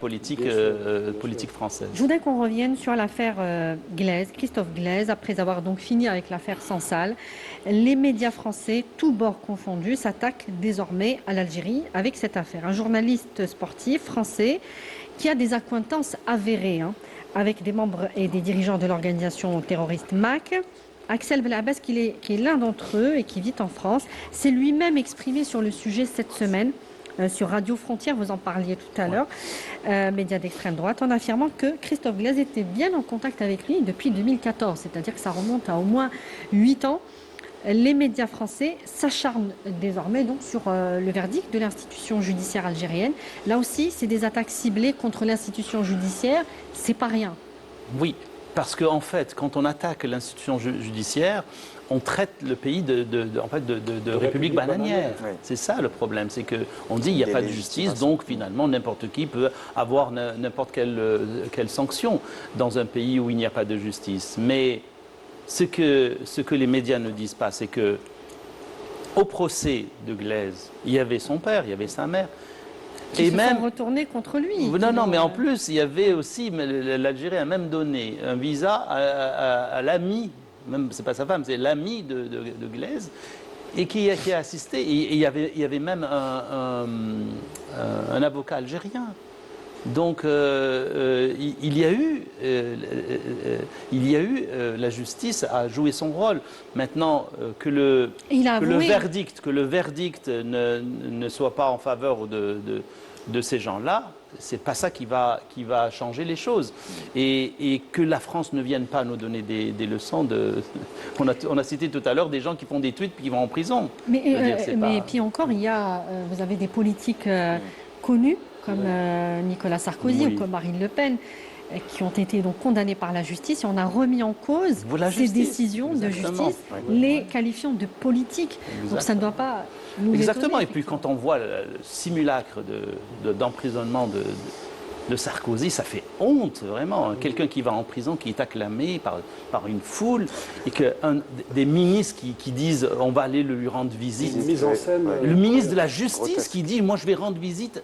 politique française. Je voudrais qu'on revienne sur l'affaire Glaise, Christophe Glaise, après avoir donc fini avec l'affaire Sansal. Les médias français, tous bords confondus, s'attaquent désormais à l'Algérie avec cette affaire. Un journaliste sportif français qui a des accointances avérées avec des membres et des dirigeants de l'organisation terroriste MAC. Axel Belabès, qui est l'un d'entre eux et qui vit en France, s'est lui-même exprimé sur le sujet cette semaine sur Radio Frontières, vous en parliez tout à l'heure, média d'extrême droite, en affirmant que Christophe Glaise était bien en contact avec lui depuis 2014, c'est-à-dire que ça remonte à au moins 8 ans. Les médias français s'acharnent désormais donc sur le verdict de l'institution judiciaire algérienne. Là aussi, c'est des attaques ciblées contre l'institution judiciaire, c'est pas rien. Oui, parce qu'en fait, quand on attaque l'institution judiciaire, on traite le pays de république bananière. Oui. C'est ça le problème, c'est qu'on dit qu'il n'y a pas de justice, donc finalement n'importe qui peut avoir n'importe quelle sanction dans un pays où il n'y a pas de justice. Mais ce que les médias ne disent pas, c'est que au procès de Glaise, il y avait son père, il y avait sa mère. Qui sont retournés contre lui. Non, mais en plus, il y avait aussi, l'Algérie a même donné un visa à l'ami, même c'est pas sa femme, c'est l'ami de Glaise, et qui a assisté. Et il y avait même un avocat algérien. Donc il y a eu la justice a joué son rôle. Maintenant que le verdict ne soit pas en faveur de ces gens-là, c'est pas ça qui va changer les choses. Et que la France ne vienne pas nous donner des leçons on a cité tout à l'heure des gens qui font des tweets puis qui vont en prison. Mais puis encore, vous avez des politiques connus comme Nicolas Sarkozy ou comme Marine Le Pen, qui ont été donc condamnés par la justice, et on a remis en cause ces décisions de justice, les qualifiant de politiques. Donc ça ne doit pas nous étonner. Et puis quand on voit le simulacre d'emprisonnement de Sarkozy, ça fait honte, vraiment. Quelqu'un qui va en prison, qui est acclamé par une foule, et que des ministres qui disent on va aller lui rendre visite. Mise en scène, le ministre de la Justice qui dit moi je vais rendre visite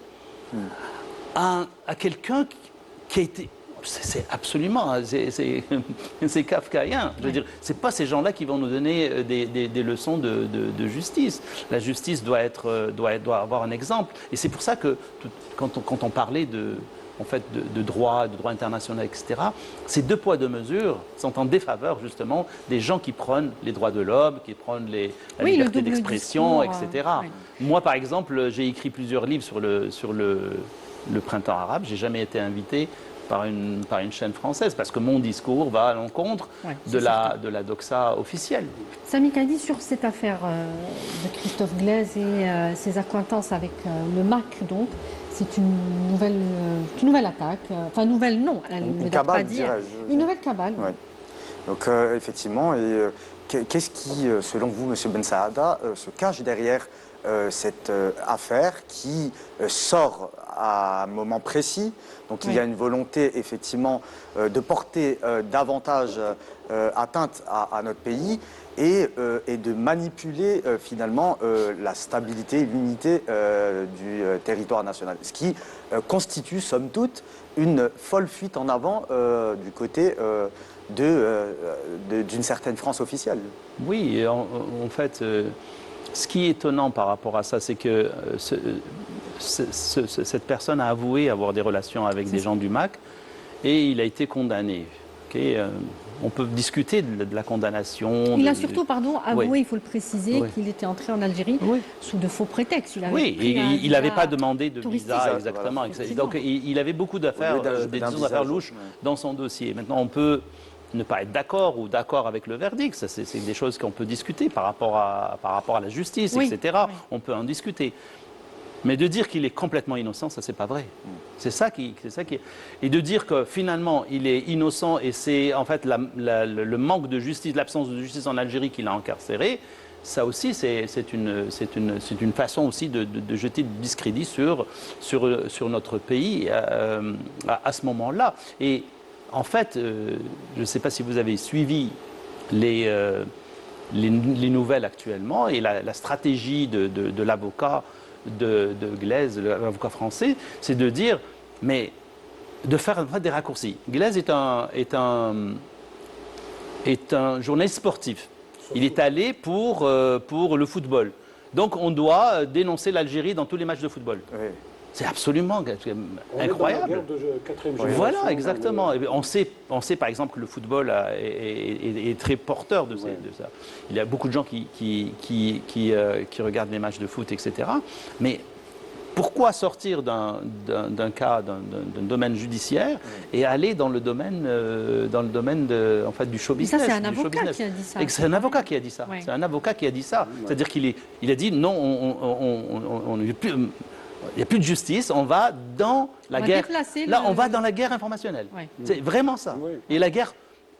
à quelqu'un qui a été... C'est absolument, c'est kafkaïen. Je veux dire, c'est pas ces gens-là qui vont nous donner des leçons de justice. La justice doit avoir un exemple. Et c'est pour ça que quand on parlait de droit international, etc., ces deux poids, deux mesures sont en défaveur, justement, des gens qui prônent les droits de l'homme, qui prônent la liberté d'expression, etc. Moi, par exemple, j'ai écrit plusieurs livres sur le printemps arabe. J'ai jamais été invité par une chaîne française, parce que mon discours va à l'encontre de la doxa officielle. Sami Kadi, sur cette affaire de Christophe Glaise et ses accointances avec le MAC, donc, c'est une nouvelle attaque, enfin nouvelle non, elle ne doit pas dire, une nouvelle cabale. Ouais. Donc effectivement, et qu'est-ce qui, selon vous, M. Ben Saada, se cache derrière cette affaire qui sort à un moment précis? Donc il y a une volonté effectivement de porter davantage atteinte à notre pays et de manipuler finalement la stabilité et l'unité du territoire national. Ce qui constitue somme toute une folle fuite en avant du côté d'une certaine France officielle. Oui, en fait, ce qui est étonnant par rapport à ça, c'est que cette personne a avoué avoir des relations avec des gens du MAC et il a été condamné. On peut discuter de la condamnation. Il a surtout, avoué, il faut le préciser, qu'il était entré en Algérie sous de faux prétextes. Il n'avait pas demandé de visa, exactement. Donc il avait beaucoup d'affaires, des affaires louches dans son dossier. Maintenant, on peut ne pas être d'accord ou d'accord avec le verdict. Ça, c'est des choses qu'on peut discuter par rapport à la justice, etc. On peut en discuter. Mais de dire qu'il est complètement innocent, ça, c'est pas vrai. C'est ça qui est... Et de dire que finalement, il est innocent et c'est en fait le manque de justice, l'absence de justice en Algérie qui l'a incarcéré, ça aussi, c'est une façon aussi de jeter du discrédit sur notre pays à ce moment-là. Et en fait, je ne sais pas si vous avez suivi les nouvelles actuellement et la stratégie de l'avocat de Glaise, l'avocat français, c'est de dire, mais de faire en fait, des raccourcis. Glaise est un journaliste sportif. Il est allé pour le football. Donc on doit dénoncer l'Algérie dans tous les matchs de football. Oui. C'est absolument incroyable. Est dans la guerre de quatrième génération. Voilà, exactement. On sait par exemple que le football est très porteur de ça. Il y a beaucoup de gens qui regardent les matchs de foot, etc. Mais pourquoi sortir d'un cas, d'un domaine judiciaire et aller dans le domaine, en fait, du show business? Ça, c'est un avocat qui a dit ça. C'est un avocat qui a dit ça. Ouais. C'est un avocat qui a dit ça. C'est-à-dire qu'il a dit non, il n'y a plus de justice, on va dans la guerre. Là, on va dans la guerre informationnelle. Ouais. C'est vraiment ça. Ouais. Et la guerre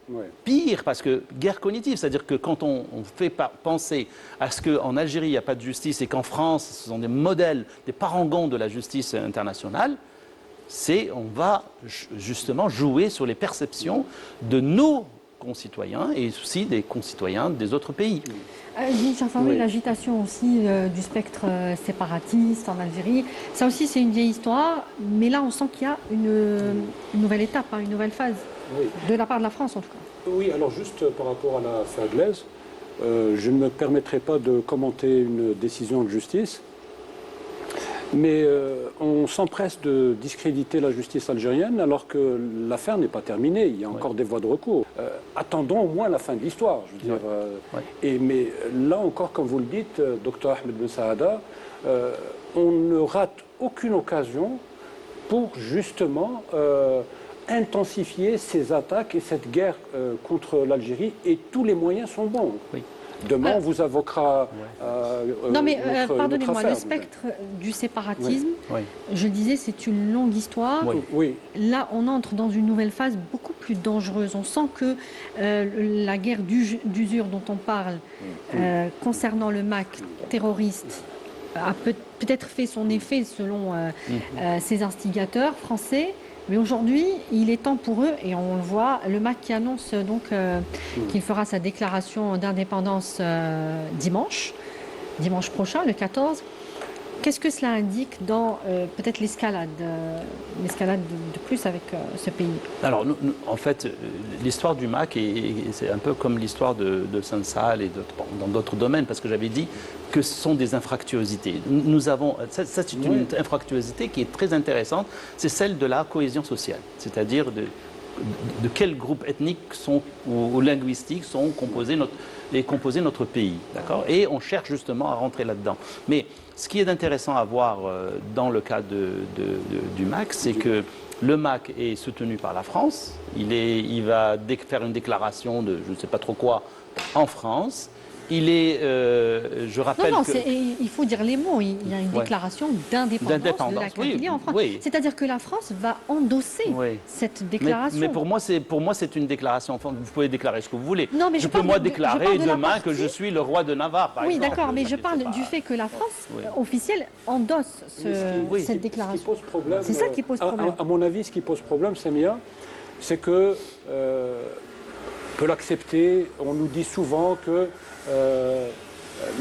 Ouais. pire, parce que guerre cognitive, c'est-à-dire que quand on fait penser à ce qu'en Algérie, il n'y a pas de justice et qu'en France, ce sont des modèles, des parangons de la justice internationale, on va justement jouer sur les perceptions de nos concitoyens et aussi des concitoyens des autres pays. Oui. L'agitation aussi du spectre séparatiste en Algérie, ça aussi c'est une vieille histoire, mais là on sent qu'il y a une nouvelle étape, une nouvelle phase, Oui. de la part de la France en tout cas. Oui, alors juste par rapport à l'affaire Glaise, je ne me permettrai pas de commenter une décision de justice, mais on s'empresse de discréditer la justice algérienne alors que l'affaire n'est pas terminée, il y a encore des voies de recours. Attendons au moins la fin de l'histoire, je veux dire. Mais là encore, comme vous le dites, docteur Ahmed Ben Saada, on ne rate aucune occasion pour justement intensifier ces attaques et cette guerre contre l'Algérie, et tous les moyens sont bons. Oui. Demain, on vous invoquera. Non mais pardonnez-moi, notre affaire. le spectre du séparatisme, Oui. je le disais, c'est une longue histoire. Oui. Oui, Là, on entre dans une nouvelle phase beaucoup plus dangereuse. On sent que la guerre d'usure dont on parle concernant le MAC terroriste a peut-être fait son effet selon ses instigateurs français. Mais aujourd'hui, il est temps pour eux, et on le voit, le MAC qui annonce donc qu'il fera sa déclaration d'indépendance dimanche prochain, le 14. Qu'est-ce que cela indique dans peut-être l'escalade de plus avec ce pays? Alors, en fait, l'histoire du MAC, c'est un peu comme l'histoire de Saint-Sal et dans d'autres domaines, parce que j'avais dit que ce sont des infractuosités. Ça c'est une infractuosité qui est très intéressante, c'est celle de la cohésion sociale, c'est-à-dire de quels groupes ethniques ou linguistiques sont composés notre pays, d'accord? Et on cherche justement à rentrer là-dedans. Mais ce qui est intéressant à voir dans le cas du MAC, c'est que le MAC est soutenu par la France. Il va faire une déclaration de je ne sais pas trop quoi en France. Je rappelle il faut dire les mots. Il y a une déclaration d'indépendance de la Kabylie en France. Oui. C'est-à-dire que la France va endosser cette déclaration. Mais pour moi, c'est une déclaration. Enfin, vous pouvez déclarer ce que vous voulez. Non, mais je peux déclarer demain que je suis le roi de Navarre, par exemple. Oui, d'accord, mais je parle du fait que la France officielle endosse cette déclaration. C'est ça qui pose problème. À mon avis, ce qui pose problème, Samia, c'est que on peut l'accepter. On nous dit souvent que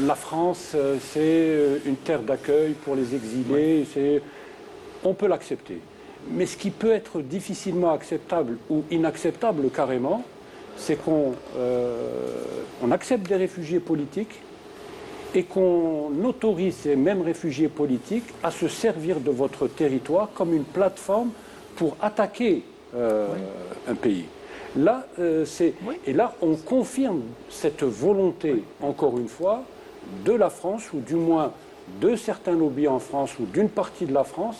la France, c'est une terre d'accueil pour les exilés. On peut l'accepter. Mais ce qui peut être difficilement acceptable ou inacceptable carrément, c'est qu'on accepte des réfugiés politiques et qu'on autorise ces mêmes réfugiés politiques à se servir de votre territoire comme une plateforme pour attaquer un pays. Là, et là, on confirme cette volonté, encore une fois, de la France, ou du moins de certains lobbies en France, ou d'une partie de la France,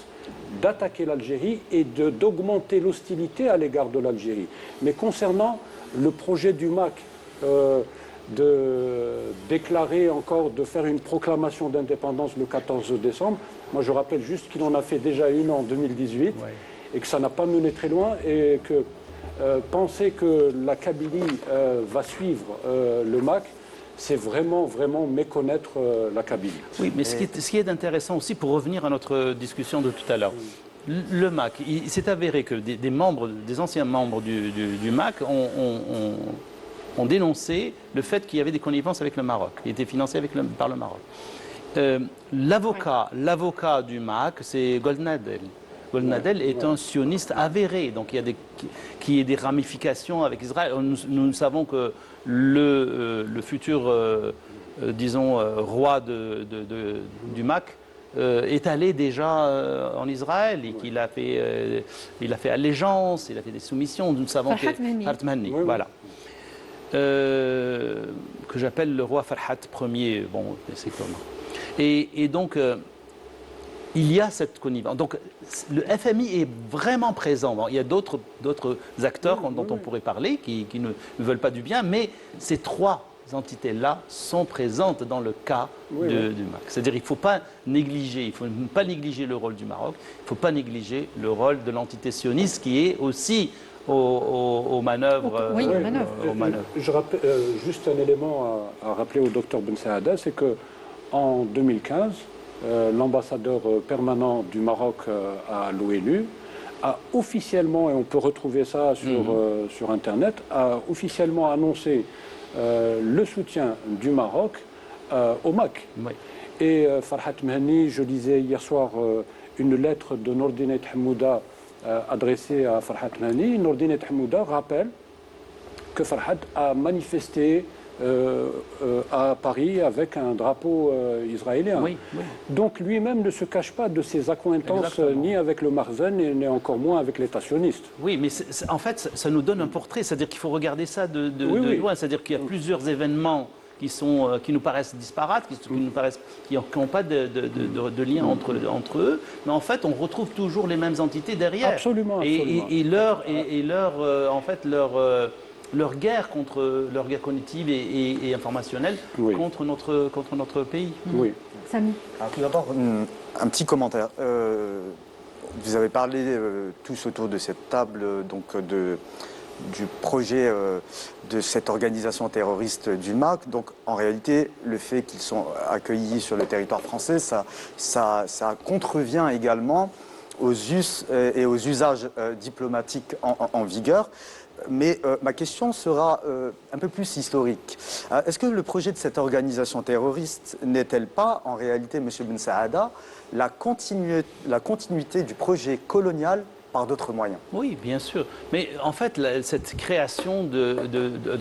d'attaquer l'Algérie et d'augmenter l'hostilité à l'égard de l'Algérie. Mais concernant le projet du MAC, de déclarer encore, de faire une proclamation d'indépendance le 14 décembre, moi je rappelle juste qu'il en a fait déjà une en 2018, et que ça n'a pas mené très loin, et que penser que la Kabylie va suivre le MAC, c'est vraiment méconnaître la Kabylie. Oui, mais ce qui est intéressant aussi, pour revenir à notre discussion de tout à l'heure, le MAC, il s'est avéré que des anciens membres du MAC ont dénoncé le fait qu'il y avait des connivences avec le Maroc, qui étaient financés par le Maroc. L'avocat du MAC, c'est Goldnadel. Golnadel est un sioniste avéré, donc il y a qui a des ramifications avec Israël. Nous savons que le futur, disons, roi du MAC est allé déjà en Israël et qu'il a fait, il a fait allégeance, il a fait des soumissions. Nous savons que Farhat Mehni, voilà. Que j'appelle le roi Farhat Ier, bon, c'est comment. Et donc, il y a cette connivence. Donc, le FMI est vraiment présent. Bon, il y a d'autres acteurs dont on pourrait parler qui ne veulent pas du bien, mais ces trois entités-là sont présentes dans le cas du MAC. C'est-à-dire qu'il ne faut pas négliger, le rôle du Maroc, il ne faut pas négliger le rôle de l'entité sioniste qui est aussi aux manœuvres. Aux manœuvres. Je rappelle, juste un élément à rappeler au docteur Ben Saada, c'est qu'en 2015, l'ambassadeur permanent du Maroc à l'ONU a officiellement, et on peut retrouver ça sur Internet, a officiellement annoncé le soutien du Maroc au MAC. Oui. Et Farhat Mehni, je lisais hier soir une lettre de Noordinet Hamouda adressée à Farhat Mehni. Noordinet Hamouda rappelle que Farhat a manifesté à Paris avec un drapeau israélien. Oui, oui. Donc lui-même ne se cache pas de ses accointances ni avec le Marzen ni encore moins avec l'État sioniste. Oui, mais en fait, ça nous donne un portrait, c'est-à-dire qu'il faut regarder ça de loin, c'est-à-dire qu'il y a plusieurs événements qui nous paraissent disparates, qui n'ont pas de lien entre eux, mais en fait, on retrouve toujours les mêmes entités derrière. Absolument. Et leur guerre cognitive et informationnelle contre notre pays. Oui. Samy. Alors, tout d'abord, un petit commentaire. Vous avez parlé tous autour de cette table du projet de cette organisation terroriste du MAC. Donc, en réalité, le fait qu'ils sont accueillis sur le territoire français, ça contrevient également aux us et aux usages diplomatiques en vigueur. Mais ma question sera un peu plus historique. Est-ce que le projet de cette organisation terroriste n'est-elle pas, en réalité, M. Ben Saada, la continuité du projet colonial par d'autres moyens? Oui, bien sûr. Mais en fait, cette création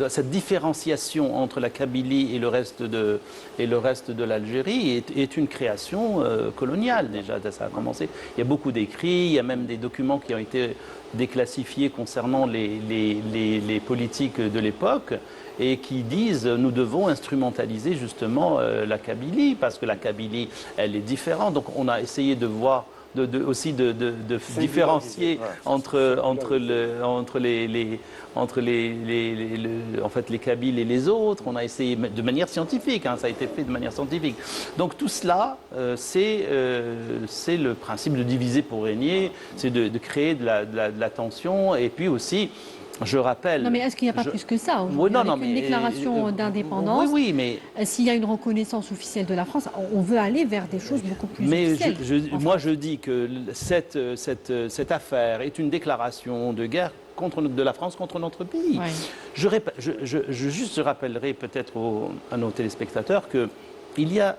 cette différenciation entre la Kabylie et le reste de l'Algérie est une création coloniale, déjà. Ça a commencé. Il y a beaucoup d'écrits, il y a même des documents qui ont été déclassifiés concernant les politiques de l'époque et qui disent nous devons instrumentaliser justement la Kabylie parce que la Kabylie, elle est différente. Donc on a essayé de voir aussi de différencier entre les Kabyles et les autres. On a essayé de manière scientifique, ça a été fait de manière scientifique. Donc tout cela, c'est le principe de diviser pour régner, c'est de créer de la tension et puis aussi. Je rappelle. Non, mais est-ce qu'il n'y a pas plus que ça aujourd'hui? Avec une déclaration d'indépendance, oui, mais s'il y a une reconnaissance officielle de la France, on veut aller vers des choses beaucoup plus officielles. Moi, je dis que cette affaire est une déclaration de guerre de la France contre notre pays. Ouais. Je rappellerai peut-être à nos téléspectateurs que il y a,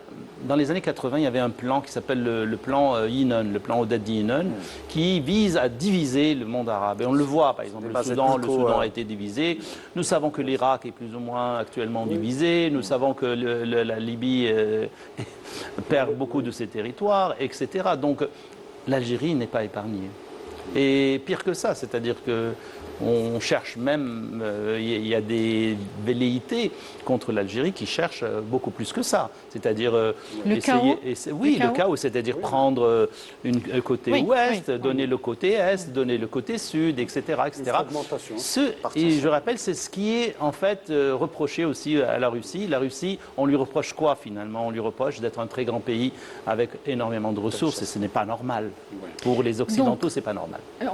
dans les années 80, il y avait un plan qui s'appelle le plan Yinon, le plan Oded-Yinon, qui vise à diviser le monde arabe. Et on le voit, par exemple, le Soudan a été divisé. Nous savons que l'Irak est plus ou moins actuellement divisé. Nous savons que la Libye perd beaucoup de ses territoires, etc. Donc, l'Algérie n'est pas épargnée. Et pire que ça, c'est-à-dire que on cherche même, il y a des velléités contre l'Algérie qui cherchent beaucoup plus que ça. C'est-à-dire le chaos, c'est-à-dire prendre le côté ouest, donner le côté est, donner le côté sud, etc. Et je rappelle, c'est ce qui est en fait reproché aussi à la Russie. La Russie, on lui reproche quoi finalement? On lui reproche d'être un très grand pays avec énormément de ressources et ce n'est pas normal. Pour les Occidentaux, c'est pas normal.